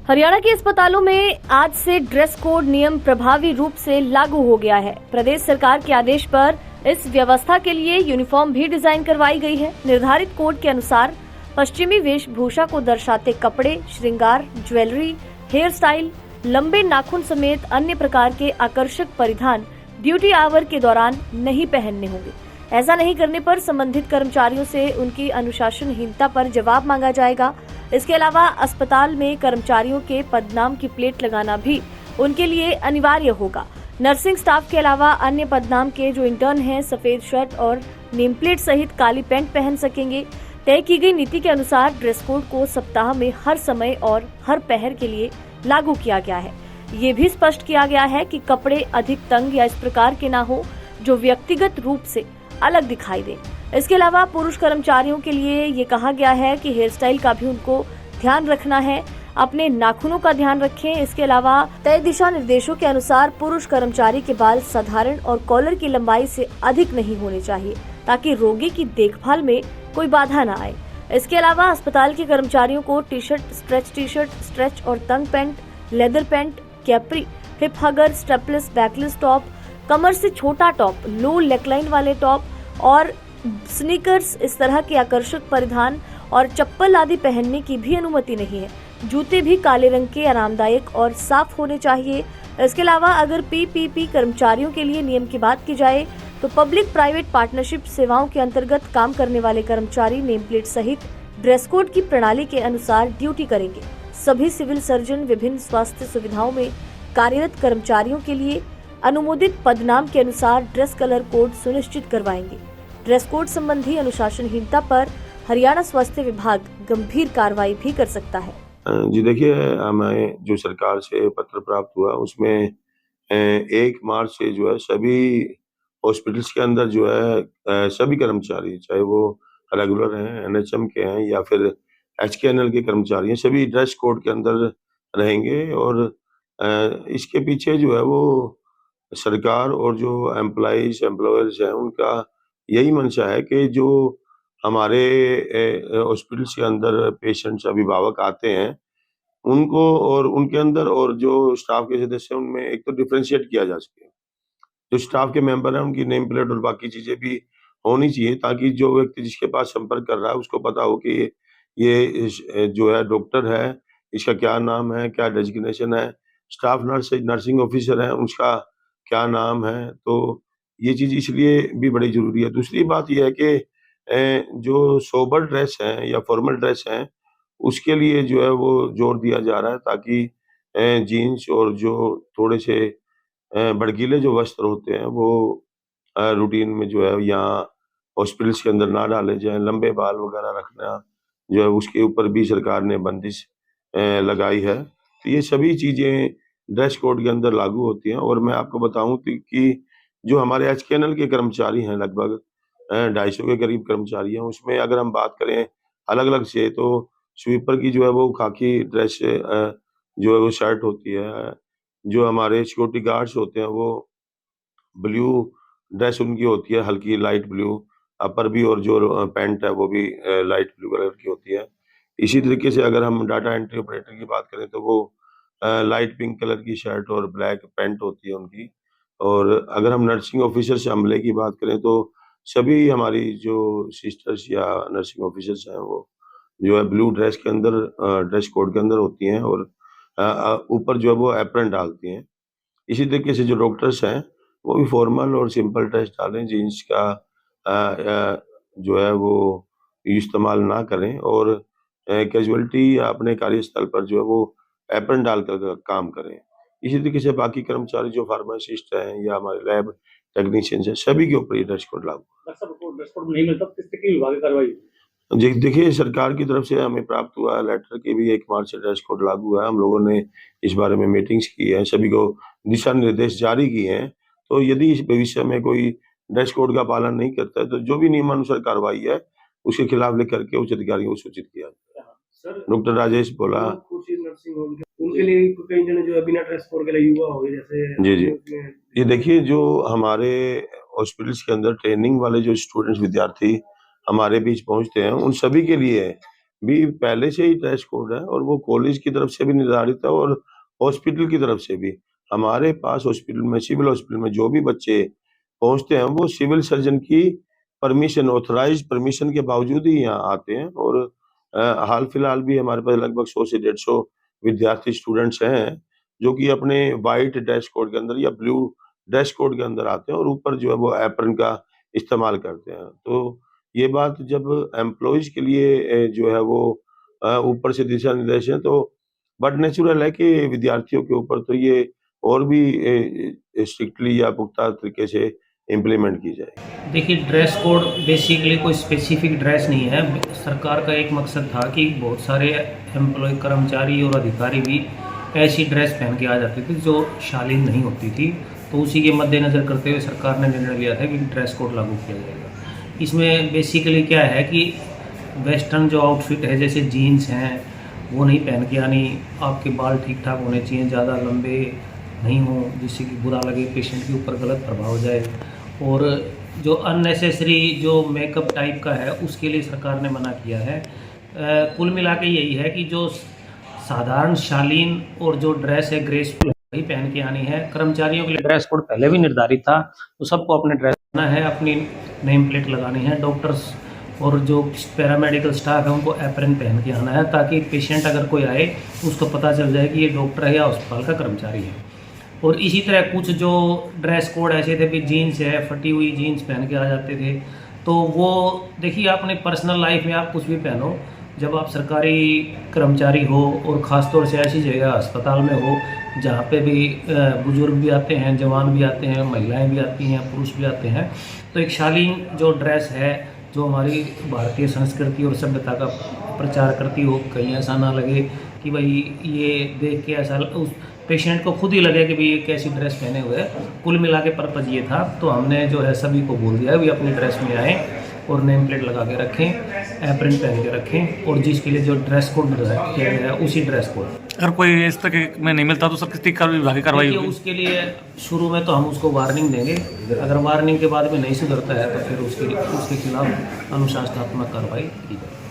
हरियाणा के अस्पतालों में आज से ड्रेस कोड नियम प्रभावी रूप से लागू हो गया है। प्रदेश सरकार के आदेश पर इस व्यवस्था के लिए यूनिफॉर्म भी डिजाइन करवाई गई है। निर्धारित कोड के अनुसार पश्चिमी वेशभूषा को दर्शाते कपड़े, श्रृंगार, ज्वेलरी, हेयर स्टाइल, लंबे नाखून समेत अन्य प्रकार के आकर्षक परिधान ड्यूटी आवर के दौरान नहीं पहनने होंगे। ऐसा नहीं करने पर संबंधित कर्मचारियों से उनकी अनुशासनहीनता पर जवाब मांगा जाएगा। इसके अलावा अस्पताल में कर्मचारियों के पदनाम की प्लेट लगाना भी उनके लिए अनिवार्य होगा। नर्सिंग स्टाफ के अलावा अन्य पदनाम के जो इंटर्न हैं सफेद शर्ट और नेम प्लेट सहित काली पैंट पहन सकेंगे। तय की गई नीति के अनुसार ड्रेस कोड को सप्ताह में हर समय और हर पहर के लिए लागू किया गया है। ये भी स्पष्ट किया गया है कि कपड़े अधिक तंग या इस प्रकार के ना हो जो व्यक्तिगत रूप से अलग दिखाई दे। इसके अलावा पुरुष कर्मचारियों के लिए ये कहा गया है कि हेयर स्टाइल का भी उनको ध्यान रखना है, अपने नाखूनों का ध्यान रखें। इसके अलावा तय दिशा निर्देशों के अनुसार पुरुष कर्मचारी के बाल साधारण और कॉलर की लंबाई से अधिक नहीं होने चाहिए ताकि रोगी की देखभाल में कोई बाधा न आए। इसके अलावा अस्पताल के कर्मचारियों को टी शर्ट, स्ट्रेच और तंग pant, leather pant, capri, hip hugger, strapless backless top, कमर से छोटा टॉप, लो नेकलाइन वाले टॉप और स्नीकर्स, इस तरह के आकर्षक परिधान और चप्पल आदि पहनने की भी अनुमति नहीं है। जूते भी काले रंग के आरामदायक और साफ होने चाहिए। इसके अलावा अगर पीपीपी कर्मचारियों के लिए नियम की बात की जाए तो पब्लिक प्राइवेट पार्टनरशिप सेवाओं के अंतर्गत काम करने वाले कर्मचारी नेम प्लेट सहित ड्रेस कोड की प्रणाली के अनुसार ड्यूटी करेंगे। सभी सिविल सर्जन विभिन्न स्वास्थ्य सुविधाओं में कार्यरत कर्मचारियों के लिए अनुमोदित पदनाम के अनुसार ड्रेस कलर कोड सुनिश्चित करवाएंगे। ड्रेस कोड संबंधी अनुशासनहीनता पर हरियाणा स्वास्थ्य विभाग गंभीर कार्रवाई भी कर सकता है। जी देखिए, हमें जो सरकार से पत्र प्राप्त हुआ उसमें 1 मार्च से जो है सभी हॉस्पिटल्स के अंदर जो है सभी कर्मचारी, चाहे वो रेगुलर हैं, एनएचएम के हैं या फिर एचकेएनएल के कर्मचारी हैं, सभी ड्रेस कोड के अंदर रहेंगे। और इसके पीछे जो है वो सरकार और जो एम्प्लॉयर्स हैं उनका यही मंशा है कि जो हमारे हॉस्पिटल्स के अंदर पेशेंट्स, अभिभावक आते हैं उनको और उनके अंदर और जो स्टाफ के सदस्य हैं उनमें एक तो डिफरेंशिएट किया जा सके। जो स्टाफ के मेंबर हैं उनकी नेम प्लेट और बाकी चीजें भी होनी चाहिए ताकि जो व्यक्ति जिसके पास संपर्क कर रहा है उसको पता हो कि ये जो है डॉक्टर है, इसका क्या नाम है, क्या डेजिग्नेशन है। स्टाफ नर्सिंग ऑफिसर है, उसका क्या नाम है। तो ये चीज इसलिए भी बड़ी जरूरी है। दूसरी बात यह है कि जो सोबर ड्रेस है या फॉर्मल ड्रेस है उसके लिए जो है वो जोर दिया जा रहा है ताकि जीन्स और जो थोड़े से भड़कीले जो वस्त्र होते हैं वो रूटीन में जो है यहाँ हॉस्पिटल्स के अंदर ना डाले जाएं। लंबे बाल वगैरह रखना जो है उसके ऊपर भी सरकार ने बंदिश लगाई है। तो ये सभी चीजें ड्रेस कोड के अंदर लागू होती हैं। और मैं आपको बताऊं कि जो हमारे एचकेएनएल के कर्मचारी हैं, लगभग 250 के करीब कर्मचारी हैं, उसमें अगर हम बात करें अलग अलग से तो स्वीपर की जो है वो खाकी ड्रेस जो है वो शर्ट होती है। जो हमारे सिक्योरिटी गार्ड्स होते हैं वो ब्लू ड्रेस उनकी होती है, हल्की लाइट ब्लू अपर भी, और जो पैंट है वो भी लाइट ब्लू कलर की होती है। इसी तरीके से अगर हम डाटा एंट्री ऑपरेटर की बात करें तो वो लाइट पिंक कलर की शर्ट और ब्लैक पैंट होती है उनकी। और अगर हम नर्सिंग ऑफिसर से अमले की बात करें तो सभी हमारी जो सिस्टर्स या नर्सिंग ऑफिसर्स हैं वो जो है ब्लू ड्रेस के अंदर ड्रेस कोड के अंदर होती हैं और ऊपर जो है वो एप्रन डालती हैं। इसी तरीके से जो डॉक्टर्स हैं वो भी फॉर्मल और सिंपल ड्रेस डालें, जीन्स का जो है वो इस्तेमाल ना करें और कैजुअलिटी या अपने कार्यस्थल पर जो है वो एप्रन डालकर काम करें। इसी तरीके से बाकी कर्मचारी जो फार्मासिस्ट हैं या हमारे लैब टेक्नीशियंस हैं सभी के ऊपर ये ड्रेस कोड लागू। ड्रेस कोड नहीं मिलता तो किस विभाग की कार्रवाई? जी देखिए, सरकार की तरफ से हमें प्राप्त हुआ लेटर कि भी 1 मार्च से ड्रेस कोड लागू है। हम लोगों ने इस बारे में मीटिंग्स की है, सभी को दिशा निर्देश जारी किए हैं। तो यदि इस भविष्य में कोई ड्रेस कोड का पालन नहीं करता है तो जो भी नियमानुसार कार्रवाई है उसके खिलाफ लेकर के उच्च अधिकारियों को सूचित किया जाए। डॉक्टर राजेश बोला उनके लिए कई जने जो बिना ड्रेस कोड के लिए युवा हो गए जैसे। जी ये देखिए, जो हमारे हॉस्पिटल्स के अंदर ट्रेनिंग वाले जो स्टूडेंट्स विद्यार्थी हमारे बीच पहुंचते हैं उन सभी के लिए भी पहले से ही ड्रेस कोड है और वो कॉलेज की तरफ से भी निर्धारित है और हॉस्पिटल की तरफ से भी। हमारे पास हॉस्पिटल में, सिविल हॉस्पिटल में जो भी बच्चे पहुंचते हैं वो सिविल सर्जन की परमिशन, ऑथराइज्ड परमिशन के बावजूद ही यहाँ आते हैं। और हाल फिलहाल भी हमारे पास लगभग 100 से 150 विद्यार्थी स्टूडेंट्स हैं जो कि अपने वाइट ड्रेस कोड के अंदर या ब्लू ड्रेस कोड के अंदर आते हैं और ऊपर जो है वो एप्रन का इस्तेमाल करते हैं। तो ये बात जब एम्प्लॉइज के लिए जो है वो ऊपर से दिशा निर्देश है, तो बट नेचुरल है कि विद्यार्थियों के ऊपर तो ये और भी स्ट्रिक्टली या पुख्ता तरीके से इम्प्लीमेंट की जाए। देखिए, ड्रेस कोड बेसिकली कोई स्पेसिफिक ड्रेस नहीं है। सरकार का एक मकसद था कि बहुत सारे एम्प्लॉय, कर्मचारी और अधिकारी भी ऐसी ड्रेस पहन के आ जाते थे जो शालीन नहीं होती थी। तो उसी के मद्देनज़र करते हुए सरकार ने निर्णय लिया था कि ड्रेस कोड लागू किया जाएगा। इसमें बेसिकली क्या है कि वेस्टर्न जो आउटफिट है, जैसे जीन्स हैं, वो नहीं पहन के आनी। आपके बाल ठीक ठाक होने चाहिए, ज़्यादा लंबे नहीं हों जिससे कि बुरा लगे, पेशेंट के ऊपर गलत प्रभाव जाए। और जो अननेसेसरी जो मेकअप टाइप का है उसके लिए सरकार ने मना किया है। कुल मिला के यही है कि जो साधारण शालीन और जो ड्रेस है ग्रेसफुल वही पहन के आनी है। कर्मचारियों के लिए ड्रेस कोड पहले भी निर्धारित था, तो सबको अपने ड्रेस पहनना है, अपनी नेम प्लेट लगानी है। डॉक्टर्स और जो पैरामेडिकल स्टाफ है उनको एप्रन पहन के आना है, ताकि पेशेंट अगर कोई आए उसको पता चल जाए कि ये डॉक्टर है या अस्पताल का कर्मचारी है। और इसी तरह कुछ जो ड्रेस कोड ऐसे थे कि जीन्स है, फटी हुई जीन्स पहन के आ जाते थे। तो वो देखिए, अपने पर्सनल लाइफ में आप कुछ भी पहनो, जब आप सरकारी कर्मचारी हो और ख़ास तौर से ऐसी जगह अस्पताल में हो जहाँ पे भी बुजुर्ग भी आते हैं, जवान भी आते हैं, महिलाएं भी आती हैं, पुरुष भी आते हैं, तो एक शालीन जो ड्रेस है जो हमारी भारतीय संस्कृति और सभ्यता का प्रचार करती हो, कहीं ऐसा ना लगे कि भाई ये देख के ऐसा उस पेशेंट को खुद ही लगे कि भाई ये कैसी ड्रेस पहने हुए है। कुल मिला के पर्पज़ ये था। तो हमने जो है सभी को बोल दिया है भी अपनी ड्रेस में आएँ और नेम प्लेट लगा के रखें, एप्रन पहन के रखें, और जिसके लिए जो ड्रेस कोड निर्धारित किया गया है उसी ड्रेस कोड। अगर कोई इस तरह में नहीं मिलता तो सर कितनी विभागीय कार्रवाई होगी? उसके लिए शुरू में तो हम उसको वार्निंग देंगे, अगर वार्निंग के बाद में नहीं सुधरता है तो फिर उसके खिलाफ अनुशासनात्मक कार्रवाई की जाएगी।